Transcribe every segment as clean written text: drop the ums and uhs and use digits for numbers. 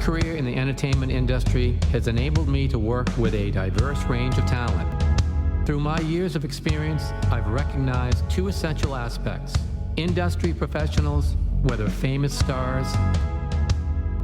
career in the entertainment industry has enabled me to work with a diverse range of talent. Through my years of experience, I've recognized two essential aspects. Industry professionals, whether famous stars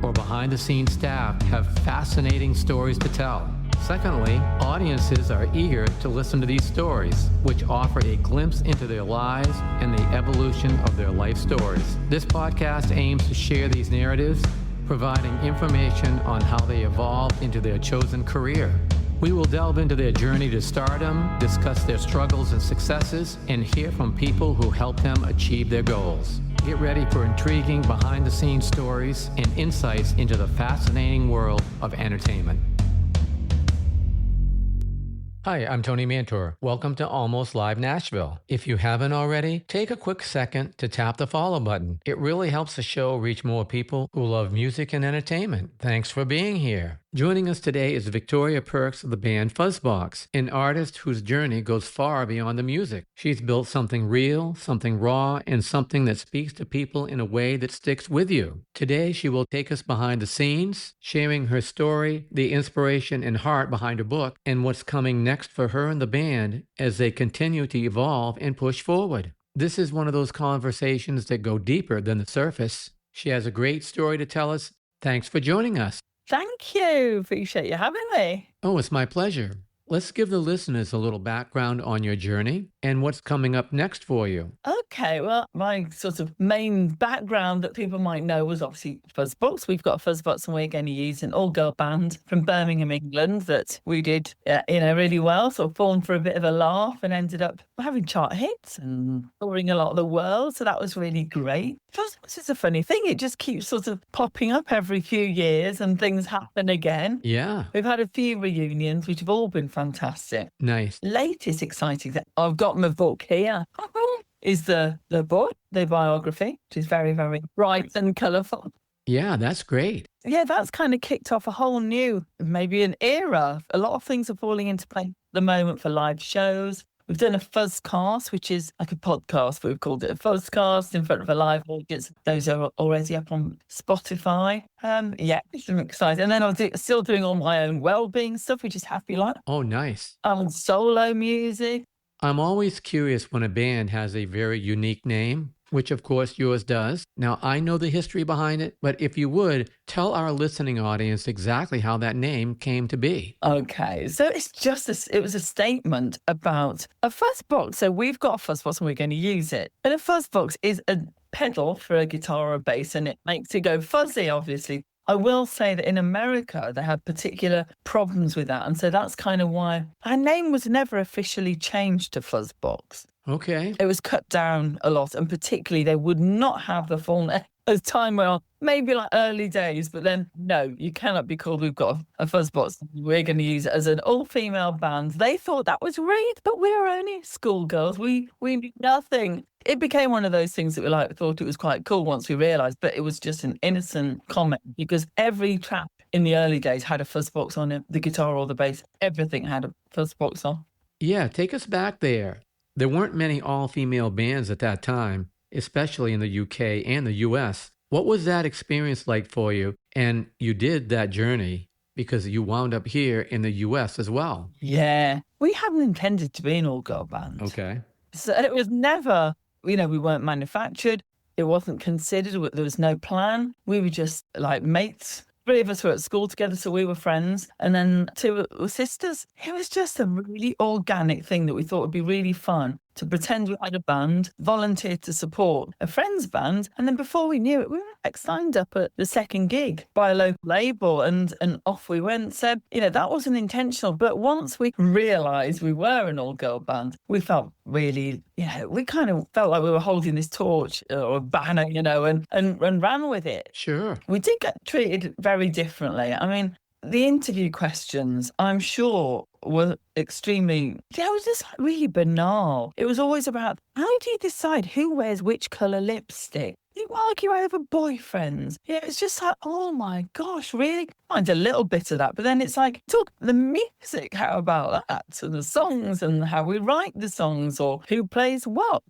or behind-the-scenes staff, have fascinating stories to tell. Secondly, audiences are eager to listen to these stories, which offer a glimpse into their lives and the evolution of their life stories. This podcast aims to share these narratives, providing information on how they evolved into their chosen career. We will delve into their journey to stardom, discuss their struggles and successes, and hear from people who help them achieve their goals. Get ready for intriguing behind-the-scenes stories and insights into the fascinating world of entertainment. Hi, I'm Tony Mantor. Welcome to Almost Live Nashville. If you haven't already, take a quick second to tap the follow button. It really helps the show reach more people who love music and entertainment. Thanks for being here. Joining us today is Victoria Perks of the band Fuzzbox, an artist whose journey goes far beyond the music. She's built something real, something raw, and something that speaks to people in a way that sticks with you. Today, she will take us behind the scenes, sharing her story, the inspiration and heart behind her book, and what's coming next for her and the band as they continue to evolve and push forward. This is one of those conversations that go deeper than the surface. She has a great story to tell us. Thanks for joining us. Thank you. Appreciate you having me. Oh, it's my pleasure. Let's give the listeners a little background on your journey and what's coming up next for you. Okay, well, my sort of main background that people might know was obviously Fuzzbox. We've got a Fuzzbox and we're going to use an all-girl band from Birmingham, England that we did, really well. Sort of formed for a bit of a laugh and ended up having chart hits and touring a lot of the world. So that was really great. Fuzzbox is a funny thing. It just keeps sort of popping up every few years and things happen again. Yeah. We've had a few reunions, which have all been fantastic. Nice. Latest exciting thing, I've got my book here, is the book, the biography, which is very, very bright and colourful. Yeah, that's great. Yeah, that's kind of kicked off a whole new, maybe an era. A lot of things are falling into place at the moment for live shows. We've done a Fuzzcast, which is like a podcast, but we've called it a Fuzzcast in front of a live audience. Those are already up on Spotify. It's exciting. And then I'm still doing all my own well-being stuff, which is Happy Life. Oh, nice. Solo music. I'm always curious when a band has a very unique name, which of course yours does. Now, I know the history behind it, but if you would, tell our listening audience exactly how that name came to be. Okay, so it's just it was a statement about a fuzzbox. So we've got a fuzzbox and we're going to use it. And a fuzzbox is a pedal for a guitar or a bass, and it makes it go fuzzy, obviously. I will say that in America, they had particular problems with that. And so that's kind of why our name was never officially changed to Fuzzbox. Okay. It was cut down a lot, and particularly they would not have the full name as time went on, maybe like early days, but then no, you cannot be called, we've got a Fuzzbox. We're going to use it as an all-female band. They thought that was great, but we were only schoolgirls. We knew nothing. It became one of those things that we thought it was quite cool once we realised, but it was just an innocent comment because every track in the early days had a Fuzzbox on it, the guitar or the bass, everything had a Fuzzbox on. Yeah, take us back there. There weren't many all-female bands at that time, especially in the UK and the US. What was that experience like for you? And you did that journey because you wound up here in the US as well. Yeah, we hadn't intended to be an all-girl band. Okay. So it was never, we weren't manufactured. It wasn't considered. There was no plan. We were just like mates. 3 of us were at school together, so we were friends. And then 2 were sisters. It was just a really organic thing that we thought would be really fun to pretend we had a band, volunteer to support a friend's band. And then before we knew it, we were signed up at the second gig by a local label and off we went. So, that wasn't intentional. But once we realised we were an all-girl band, we felt really, we kind of felt like we were holding this torch or a banner, and ran with it. Sure. We did get treated very differently. I mean, the interview questions, I'm sure, were extremely, it was just really banal. It was always about, how do you decide who wears which colour lipstick? You argue over boyfriends. Yeah, it's just like, oh my gosh, really? Mine's a little bit of that, but then it's like, talk the music, how about that? And the songs and how we write the songs or who plays what,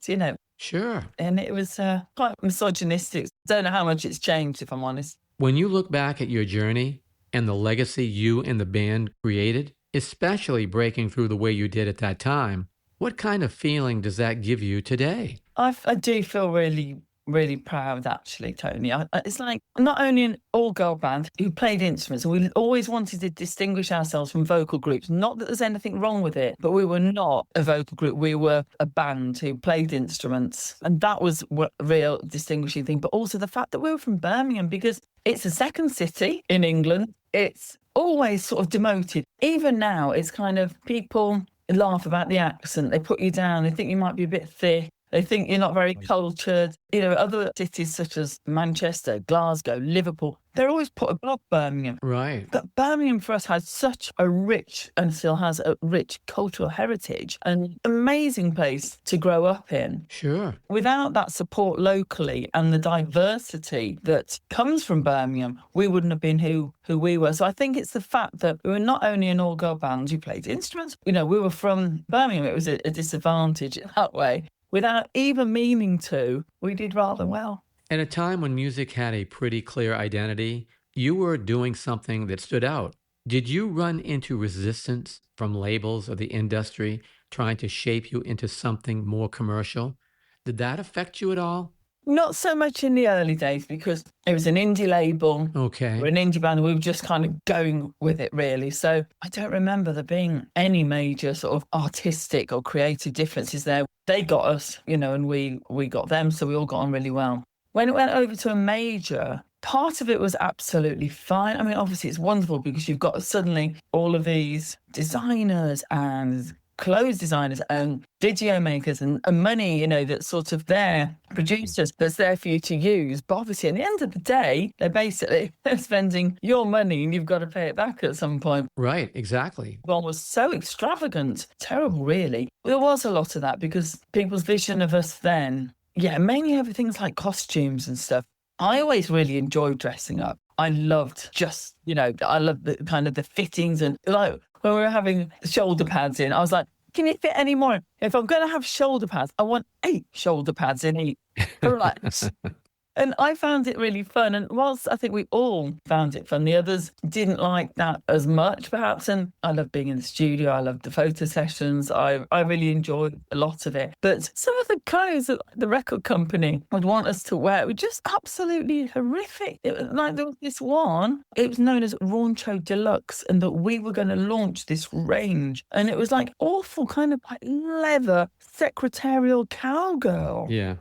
Sure. And it was quite misogynistic. Don't know how much it's changed, if I'm honest. When you look back at your journey and the legacy you and the band created, especially breaking through the way you did at that time, what kind of feeling does that give you today? I do feel really, really proud, actually, Tony. It's like not only an all-girl band who played instruments, and we always wanted to distinguish ourselves from vocal groups. Not that there's anything wrong with it, but we were not a vocal group. We were a band who played instruments, and that was what real distinguishing thing. But also the fact that we were from Birmingham, because it's the second city in England. It's always sort of demoted. Even now, it's kind of people laugh about the accent. They put you down. They think you might be a bit thick. They think you're not very cultured. You know, other cities such as Manchester, Glasgow, Liverpool, they're always put above Birmingham. Right. But Birmingham for us has such a rich, and still has a rich cultural heritage, an amazing place to grow up in. Sure. Without that support locally and the diversity that comes from Birmingham, we wouldn't have been who we were. So I think it's the fact that we were not only an all-girl band who played instruments, you know, we were from Birmingham. It was a disadvantage in that way. Without even meaning to, we did rather well. At a time when music had a pretty clear identity, you were doing something that stood out. Did you run into resistance from labels or the industry trying to shape you into something more commercial? Did that affect you at all? Not so much in the early days, because it was an indie label. Okay. We're an indie band. We were just kind of going with it, really. So I don't remember there being any major sort of artistic or creative differences there. They got us, you know, and we got them. So we all got on really well. When it went over to a major, part of it was absolutely fine. I mean, obviously, it's wonderful because you've got suddenly all of these designers and clothes designers and video makers and money, you know, that's sort of there, producers that's there for you to use. But obviously, at the end of the day, they're spending your money and you've got to pay it back at some point. Right, exactly. One was so extravagant, terrible, really. There was a lot of that because people's vision of us then, mainly everything's like costumes and stuff. I always really enjoyed dressing up. I loved I loved the kind of the fittings, and like when we were having shoulder pads in, I was like, can you fit any more? If I'm going to have shoulder pads, I want 8 shoulder pads in each. And I found it really fun. And whilst I think we all found it fun, the others didn't like that as much, perhaps. And I love being in the studio. I love the photo sessions. I really enjoyed a lot of it. But some of the clothes that the record company would want us to wear were just absolutely horrific. It was like there was this one, it was known as Rancho Deluxe, and that we were going to launch this range. And it was like awful kind of like leather secretarial cowgirl. Yeah.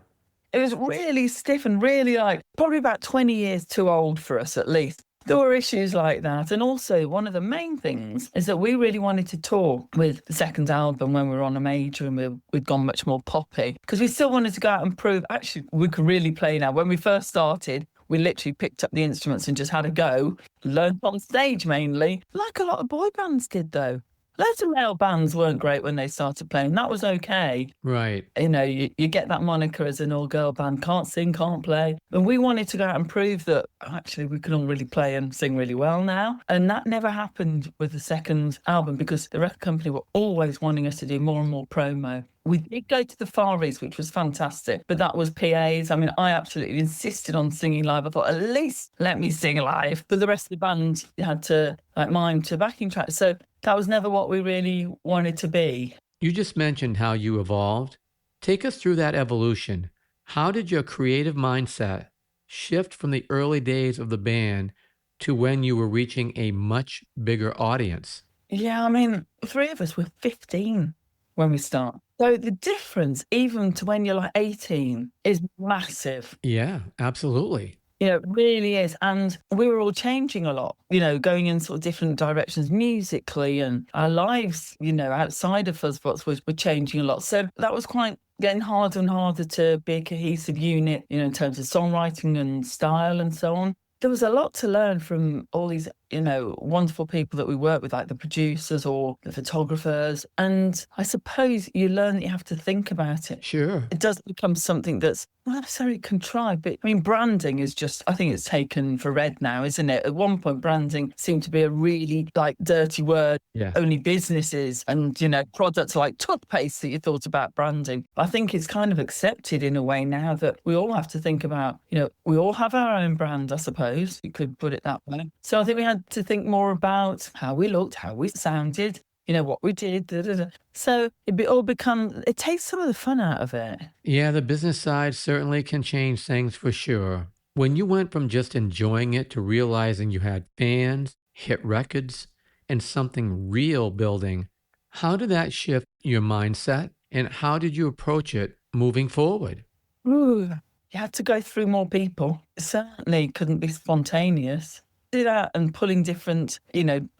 It was really stiff and really like probably about 20 years too old for us, at least. There were issues like that. And also one of the main things is that we really wanted to tour with the second album when we were on a major, and we'd gone much more poppy because we still wanted to go out and prove actually we could really play now. When we first started, we literally picked up the instruments and just had a go, learned on stage mainly, like a lot of boy bands did though. Loads of male bands weren't great when they started playing. That was okay. Right. You know, you get that moniker as an all-girl band, can't sing, can't play. And we wanted to go out and prove that actually we can all really play and sing really well now. And that never happened with the second album because the record company were always wanting us to do more and more promo. We did go to the Far East, which was fantastic, but that was PAs. I mean, I absolutely insisted on singing live. I thought, at least let me sing live. But the rest of the band had to mime to backing tracks. So that was never what we really wanted to be. You just mentioned how you evolved. Take us through that evolution. How did your creative mindset shift from the early days of the band to when you were reaching a much bigger audience? Yeah, I mean, 3 of us were 15 when we start. So the difference, even to when you're like 18, is massive. Yeah, absolutely. You know, it really is. And we were all changing a lot, you know, going in sort of different directions musically, and our lives, you know, outside of Fuzzbox were changing a lot. So that was quite getting harder and harder to be a cohesive unit, you know, in terms of songwriting and style and so on. There was a lot to learn from all these wonderful people that we work with, like the producers or the photographers. And I suppose you learn that you have to think about it. Sure. It doesn't become something that's not necessarily contrived, but I mean, branding is just, I think it's taken for red now, isn't it? At one point, branding seemed to be a really dirty word. Yeah. Only businesses and, products like toothpaste that you thought about branding. I think it's kind of accepted in a way now that we all have to think about, we all have our own brand, I suppose. You could put it that way. So I think we had to think more about how we looked, how we sounded, what we did. Da, da, da. So it takes some of the fun out of it. Yeah, the business side certainly can change things for sure. When you went from just enjoying it to realizing you had fans, hit records, and something real building, how did that shift your mindset and how did you approach it moving forward? Ooh, you had to go through more people. It certainly couldn't be spontaneous. Do that and pulling different,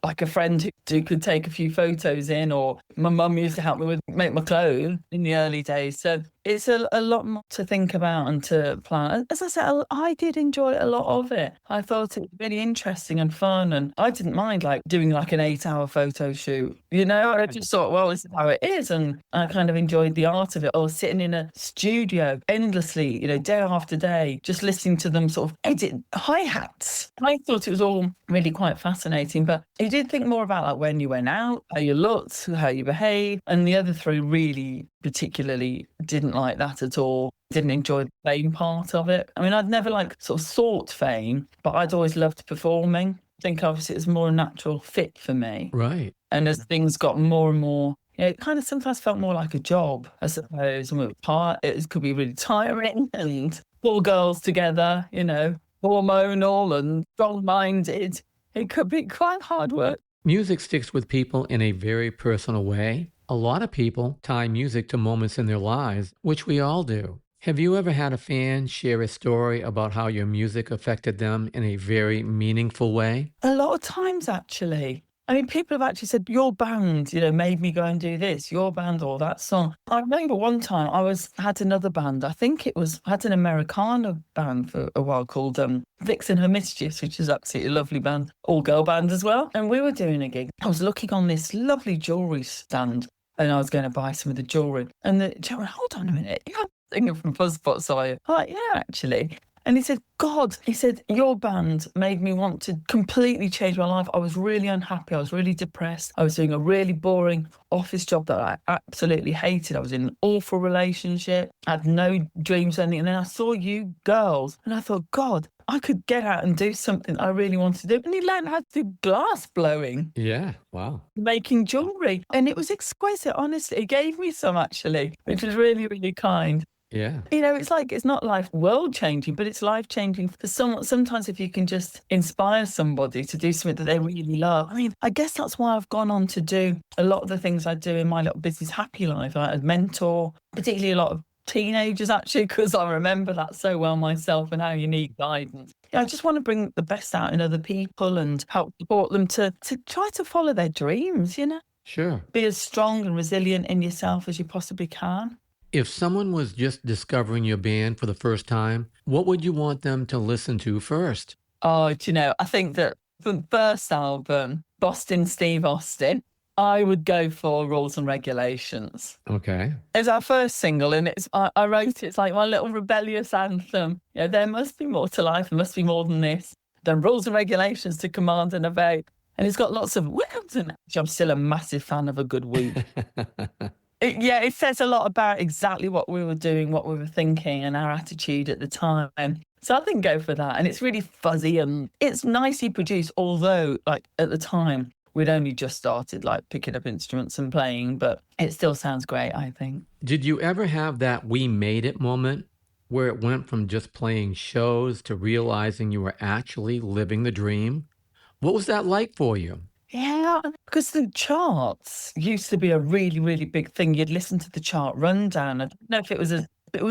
like a friend who could take a few photos in, or my mum used to help me make my clothes in the early days. So it's a lot more to think about and to plan. As I said, I did enjoy a lot of it. I thought it was really interesting and fun, and I didn't mind doing an 8-hour photo shoot. I just thought, well, this is how it is, and I kind of enjoyed the art of it. Or sitting in a studio endlessly, day after day, just listening to them sort of edit hi-hats. I thought it was all really quite fascinating, but you did think more about when you went out, how you looked, how you behaved, and the other three really particularly didn't like that at all. Didn't enjoy the fame part of it. I mean, I'd never sort of sought fame, but I'd always loved performing. I think obviously it's more a natural fit for me. Right. And as things got more and more, it kind of sometimes felt more like a job, I suppose. And it could be really tiring, and 4 girls together, hormonal and strong-minded. It could be quite hard work. Music sticks with people in a very personal way. A lot of people tie music to moments in their lives, which we all do. Have you ever had a fan share a story about how your music affected them in a very meaningful way? A lot of times, actually. I mean, people have actually said, your band, made me go and do this, your band or that song. I remember one time had another band, I had an Americana band for a while called Vixen Her Mischiefs, which is absolutely a lovely band, all-girl band as well. And we were doing a gig. I was looking on this lovely jewellery stand and I was going to buy some of the jewellery. And the gentleman, hold on a minute, you're singing from Fuzzbox, are you? I'm like, yeah, actually. And he said, your band made me want to completely change my life. I was really unhappy. I was really depressed. I was doing a really boring office job that I absolutely hated. I was in an awful relationship. I had no dreams or anything. And then I saw you girls and I thought, God, I could get out and do something I really wanted to do. And he learned how to do glass blowing. Yeah, wow. Making jewellery. And it was exquisite, honestly. He gave me some, actually, which was really, really kind. Yeah. It's not life world changing, but it's life changing for someone. Sometimes if you can just inspire somebody to do something that they really love. I mean, I guess that's why I've gone on to do a lot of the things I do in my little business, Happy Life. I mentor, particularly a lot of teenagers, actually, because I remember that so well myself and how you need guidance. I just want to bring the best out in other people and help support them to try to follow their dreams, Sure. Be as strong and resilient in yourself as you possibly can. If someone was just discovering your band for the first time, what would you want them to listen to first? Oh, I think that the first album, Boston Steve Austin, I would go for Rules and Regulations. Okay. It's our first single, and I wrote it's like my little rebellious anthem. There must be more to life. There must be more than this. Then Rules and Regulations to command and obey. And it's got lots of words in it. I'm still a massive fan of a good whoop. It says a lot about exactly what we were doing, what we were thinking, and our attitude at the time. So I think go for that. And it's really fuzzy and it's nicely produced, although at the time we'd only just started picking up instruments and playing, but it still sounds great, I think. Did you ever have that we made it moment where it went from just playing shows to realizing you were actually living the dream? What was that like for you? Yeah, because the charts used to be a really, really big thing. You'd listen to the chart rundown. I don't know if it was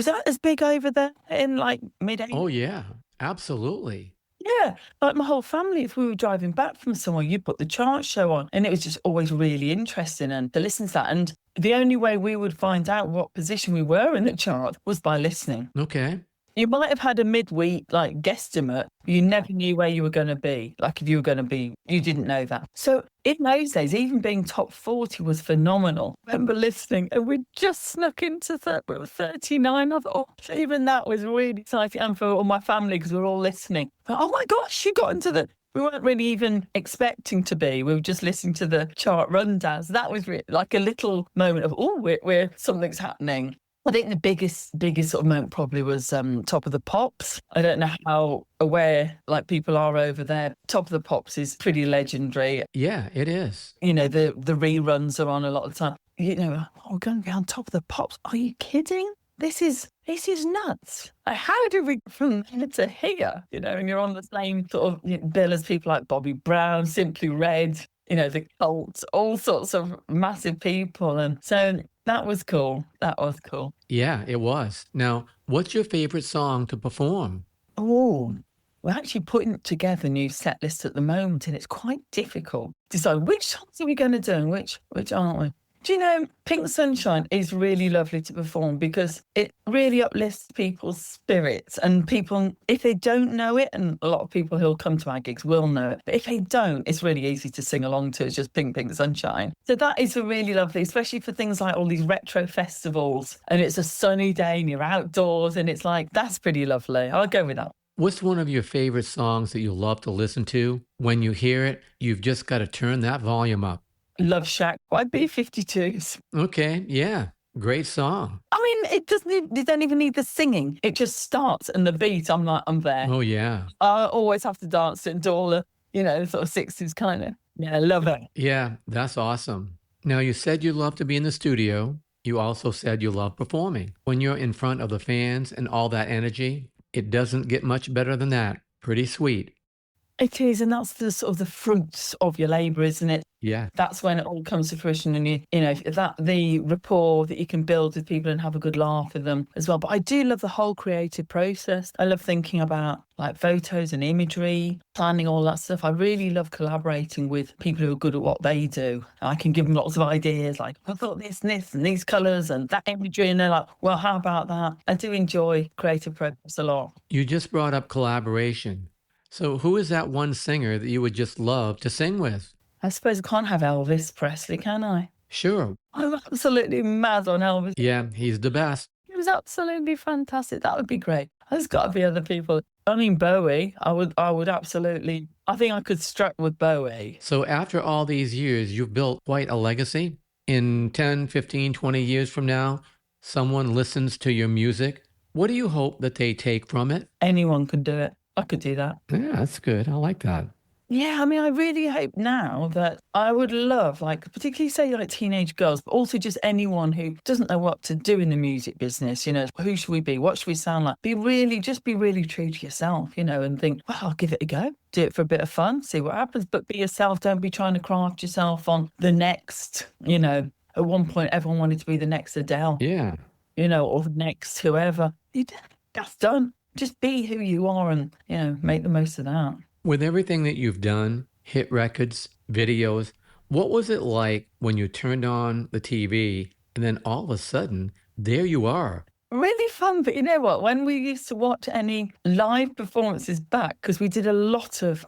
that as big over there in mid-80s? Oh, yeah, absolutely. Yeah, my whole family, if we were driving back from somewhere, you'd put the chart show on and it was just always really interesting and to listen to that. And the only way we would find out what position we were in the chart was by listening. Okay. You might have had a midweek like guesstimate. You never knew where you were going to be. Like if you were going to be, you didn't know that. So in those days, even being top 40 was phenomenal. I remember listening and we just snuck into 39. I thought, oh, even that was really exciting. And for all my family, because we were all listening. But, oh my gosh, you got into the... We weren't really even expecting to be. We were just listening to the chart rundowns. That was like a little moment of, oh, we're something's happening. I think the biggest sort of moment probably was Top of the Pops. I don't know how aware like people are over there. Top of the Pops is pretty legendary. Yeah, it is. You know, the reruns are on a lot of the time. You know, oh, we're going to be on Top of the Pops. Are you kidding? This is nuts. Like, how do we from here to here? You know, and you're on the same sort of bill as people like Bobby Brown, Simply Red, you know, the Cult, all sorts of massive people. And so that was cool. That was cool. Yeah, it was. Now, what's your favorite song to perform? Oh, we're actually putting together new set lists at the moment, and it's quite difficult to decide which songs are we going to do and which aren't we. Do you know, Pink Sunshine is really lovely to perform because it really uplifts people's spirits, and people, if they don't know it, and a lot of people who'll come to our gigs will know it, but if they don't, it's really easy to sing along to. It's just Pink Sunshine. So that is really lovely, especially for things like all these retro festivals, and it's a sunny day and you're outdoors, and it's like, that's pretty lovely. I'll go with that. What's one of your favorite songs that you love to listen to? When you hear it, you've just got to turn that volume up. Love Shack by B-52s. Okay, yeah, great song. I mean, you don't even need the singing. It just starts and the beat, I'm like, I'm there. Oh, yeah. I always have to dance into all the, you know, sort of 60s kind of. Yeah, I love it. Yeah, that's awesome. Now, you said you love to be in the studio. You also said you love performing. When you're in front of the fans and all that energy, it doesn't get much better than that. Pretty sweet. It is, and that's the sort of the fruits of your labour, isn't it? Yeah. That's when it all comes to fruition, and you know that the rapport that you can build with people and have a good laugh with them as well. But I do love the whole creative process. I love thinking about like photos and imagery, planning all that stuff. I really love collaborating with people who are good at what they do. I can give them lots of ideas, like I thought this and this and these colours and that imagery, and they're like, well, how about that? I do enjoy creative process a lot. You just brought up collaboration. So who is that one singer that you would just love to sing with? I suppose I can't have Elvis Presley, can I? Sure. I'm absolutely mad on Elvis. Yeah, he's the best. It was absolutely fantastic. That would be great. There's got to be other people. I mean, Bowie, I would absolutely, I think I could strut with Bowie. So after all these years, you've built quite a legacy. In 10, 15, 20 years from now, someone listens to your music. What do you hope that they take from it? Anyone could do it. I could do that. Yeah, that's good. I like that. Yeah, I mean, I really hope now that I would love, like, particularly say like teenage girls, but also just anyone who doesn't know what to do in the music business, you know, who should we be? What should we sound like? Be really true to yourself, you know, and think, well, I'll give it a go. Do it for a bit of fun, see what happens, but be yourself. Don't be trying to craft yourself on the next, you know, at one point, everyone wanted to be the next Adele. Yeah. You know, or the next whoever. That's done. Just be who you are and, you know, make the most of that. With everything that you've done, hit records, videos, what was it like when you turned on the TV and then all of a sudden, there you are? Really fun, but you know what? When we used to watch any live performances back, because we did a lot of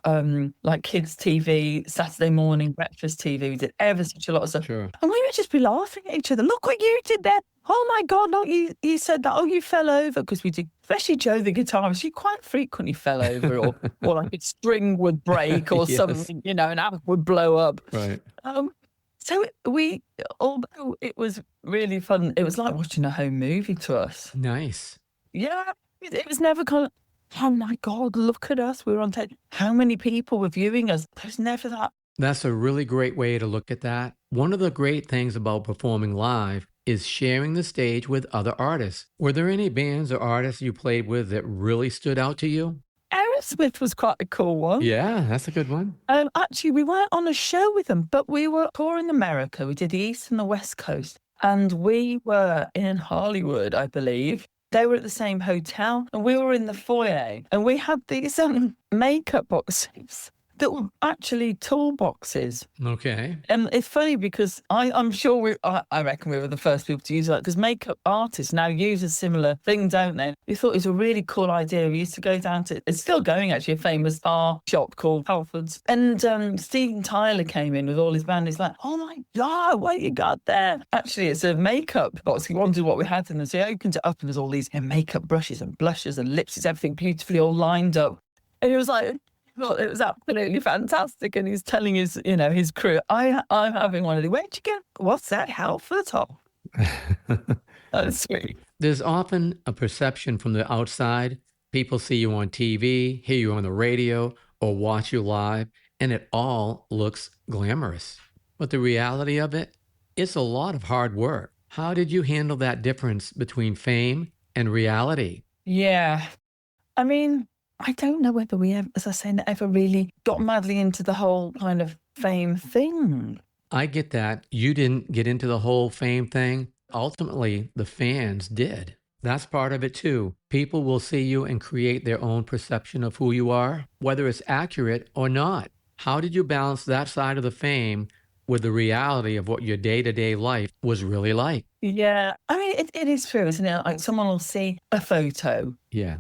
like kids' TV, Saturday morning breakfast TV, we did ever such a lot of stuff. Sure. And we would just be laughing at each other. Look what you did there. Oh my God, look, you said that. Oh, you fell over. Because we did, especially Joe the guitarist, she quite frequently fell over or like a string would break or Yes. something, you know, an amp would blow up. Right. So although it was really fun, it was like watching a home movie to us. Nice. Yeah, it was never kind of, oh my God, look at us. We were on tape. How many people were viewing us? There's never that. That's a really great way to look at that. One of the great things about performing live is sharing the stage with other artists. Were there any bands or artists you played with that really stood out to you? Aerosmith was quite a cool one. Yeah, that's a good one. Actually, we weren't on a show with them, but we were touring America. We did the East and the West Coast. And we were in Hollywood, I believe. They were at the same hotel and we were in the foyer. And we had these makeup boxes that were actually toolboxes. Okay. And it's funny because I'm sure I reckon we were the first people to use that, because makeup artists now use a similar thing, don't they? We thought it was a really cool idea. We used to go down to, it's still going actually, a famous bar shop called Halford's. And Steven Tyler came in with all his band. He's like, oh my God, what you got there? Actually, it's a makeup box. He wanted what we had in there. So he opened it up and there's all these makeup brushes and blushes and lipsticks, everything beautifully all lined up. And he was like, well, it was absolutely fantastic. And he's telling his, his crew, I'm having one of these. Where'd you get? What's that? Halford? That's sweet. There's often a perception from the outside. People see you on TV, hear you on the radio, or watch you live, and it all looks glamorous. But the reality of it, it's a lot of hard work. How did you handle that difference between fame and reality? Yeah. I mean, I don't know whether we, as I say, ever really got madly into the whole kind of fame thing. I get that. You didn't get into the whole fame thing. Ultimately, the fans did. That's part of it too. People will see you and create their own perception of who you are, whether it's accurate or not. How did you balance that side of the fame with the reality of what your day-to-day life was really like? Yeah, I mean, it is true, isn't it? Like someone will see a photo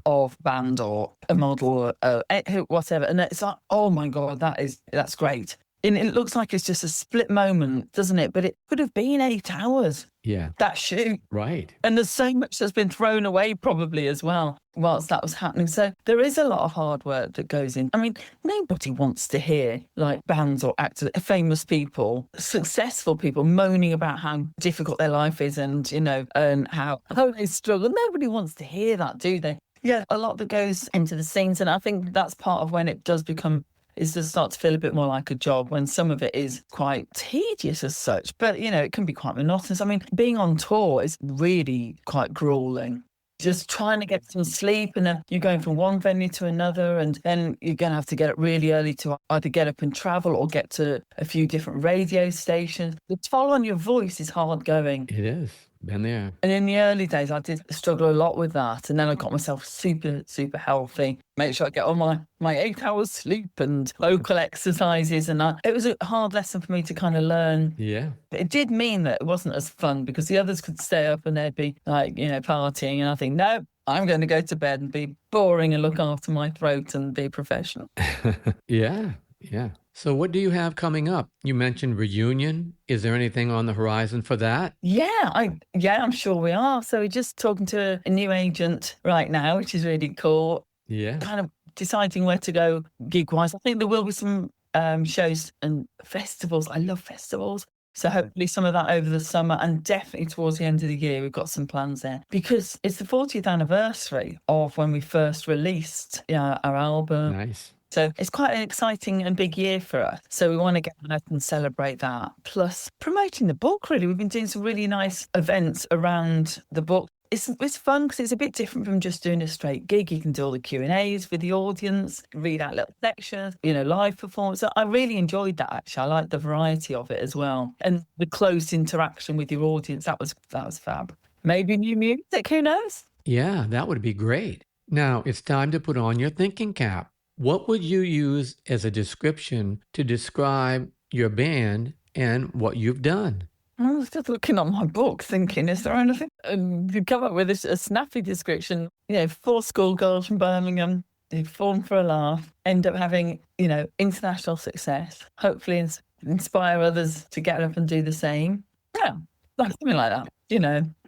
of band or a model or whatever, and it's like, oh my God, that's great. And it looks like it's just a split moment, doesn't it? But it could have been 8 hours. Yeah. That shoot. Right. And there's so much that's been thrown away probably as well whilst that was happening. So there is a lot of hard work that goes in. I mean, nobody wants to hear like bands or actors, famous people, successful people moaning about how difficult their life is and, and how they struggle. Nobody wants to hear that, do they? Yeah, a lot that goes into the scenes. And I think that's part of when it does become, is to start to feel a bit more like a job, when some of it is quite tedious as such. But, it can be quite monotonous. I mean, being on tour is really quite grueling. Just trying to get some sleep, and then you're going from one venue to another, and then you're going to have to get up really early to either get up and travel or get to a few different radio stations. The toll on your voice is hard going. It is. Been there. And in the early days, I did struggle a lot with that. And then I got myself super, super healthy. Make sure I get all my 8 hours sleep and local exercises. And it was a hard lesson for me to kind of learn. Yeah. But it did mean that it wasn't as fun, because the others could stay up and they'd be like, partying. And I think, no, I'm going to go to bed and be boring and look after my throat and be professional. Yeah. So what do you have coming up? You mentioned reunion. Is there anything on the horizon for that? Yeah, I'm sure we are. So we're just talking to a new agent right now, which is really cool. Yeah. Kind of deciding where to go gig-wise. I think there will be some shows and festivals. I love festivals. So hopefully some of that over the summer, and definitely towards the end of the year, we've got some plans there, because it's the 40th anniversary of when we first released our album. Nice. So it's quite an exciting and big year for us. So we want to get out and celebrate that. Plus promoting the book, really. We've been doing some really nice events around the book. It's fun because it's a bit different from just doing a straight gig. You can do all the Q&As with the audience, read out little sections, live performance. I really enjoyed that, actually. I like the variety of it as well. And the close interaction with your audience, that was fab. Maybe new music, who knows? Yeah, that would be great. Now it's time to put on your thinking cap. What would you use as a description to describe your band and what you've done? I was just looking on my book thinking, is there anything? And you come up with a snappy description. 4 schoolgirls from Birmingham who form for a laugh, end up having, international success, hopefully inspire others to get up and do the same. Yeah, something like that.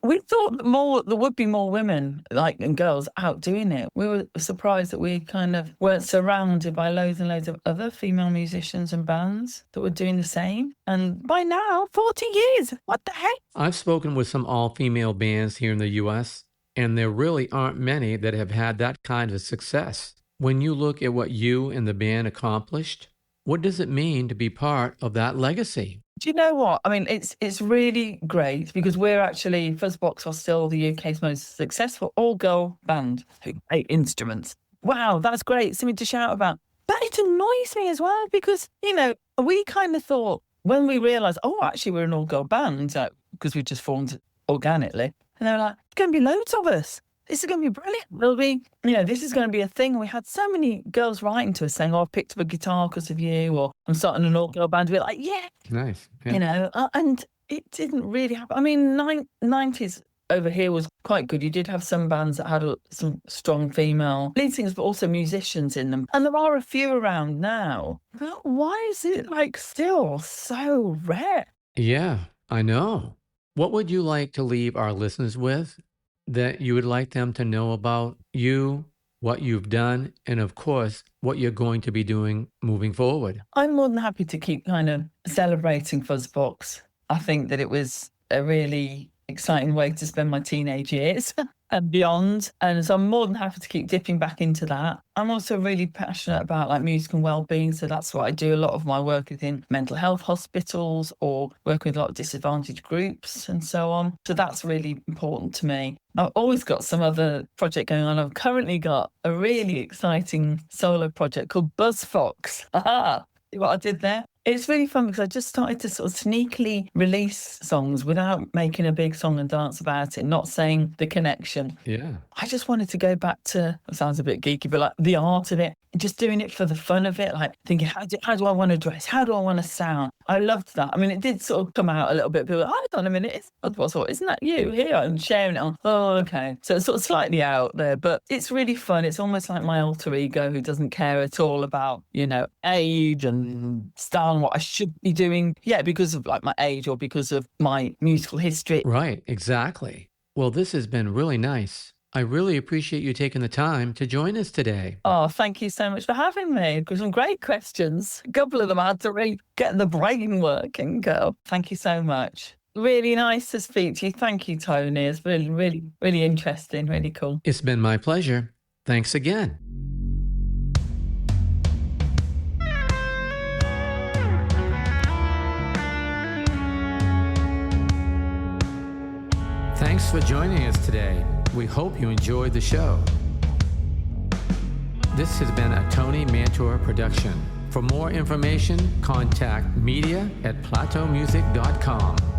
We thought there would be more women and girls out doing it. We were surprised that we kind of weren't surrounded by loads and loads of other female musicians and bands that were doing the same. And by now, 40 years, what the heck? I've spoken with some all-female bands here in the U.S., and there really aren't many that have had that kind of success. When you look at what you and the band accomplished, what does it mean to be part of that legacy? Do you know what? I mean, it's really great, because we're actually, Fuzzbox are still the UK's most successful all-girl band who play instruments. Wow, that's great. Something to shout about. But it annoys me as well, because, we kind of thought when we realised, actually we're an all-girl band, because we just formed organically. And they were like, there's going to be loads of us. this is going to be brilliant. We'll be, this is going to be a thing. We had so many girls writing to us saying, oh, I've picked up a guitar because of you, or I'm starting an all-girl band. We're like, yeah. Nice. Yeah. And it didn't really happen. I mean, 90s over here was quite good. You did have some bands that had some strong female lead singers, but also musicians in them. And there are a few around now. But why is it still so rare? Yeah, I know. What would you like to leave our listeners with that you would like them to know about you, what you've done, and of course, what you're going to be doing moving forward? I'm more than happy to keep kind of celebrating Fuzzbox. I think that it was a really exciting way to spend my teenage years and beyond. And so I'm more than happy to keep dipping back into that. I'm also really passionate about music and well-being. So that's what I do. A lot of my work is in mental health hospitals or working with a lot of disadvantaged groups and so on. So that's really important to me. I've always got some other project going on. I've currently got a really exciting solo project called Buzzfox. Aha! See what I did there? It's really fun because I just started to sort of sneakily release songs without making a big song and dance about it, not saying the connection. Yeah. I just wanted to go back to, it sounds a bit geeky, but the art of it, just doing it for the fun of it, thinking, how do I want to dress? How do I want to sound? I loved that. I mean, it did sort of come out a little bit. People were like, hold on a minute, isn't that you here? And sharing it on, oh, okay. So it's sort of slightly out there, but it's really fun. It's almost like my alter ego who doesn't care at all about, age and style and what I should be doing. Yeah, because of my age or because of my musical history. Right, exactly. Well, this has been really nice. I really appreciate you taking the time to join us today. Oh, thank you so much for having me. Because some great questions. A couple of them I had to really get the brain working, girl. Thank you so much. Really nice to speak to you. Thank you, Tony. It's been really, really interesting, really cool. It's been my pleasure. Thanks again. Thanks for joining us today. We hope you enjoyed the show. This has been a Tony Mantor production. For more information, contact media@plateaumusic.com.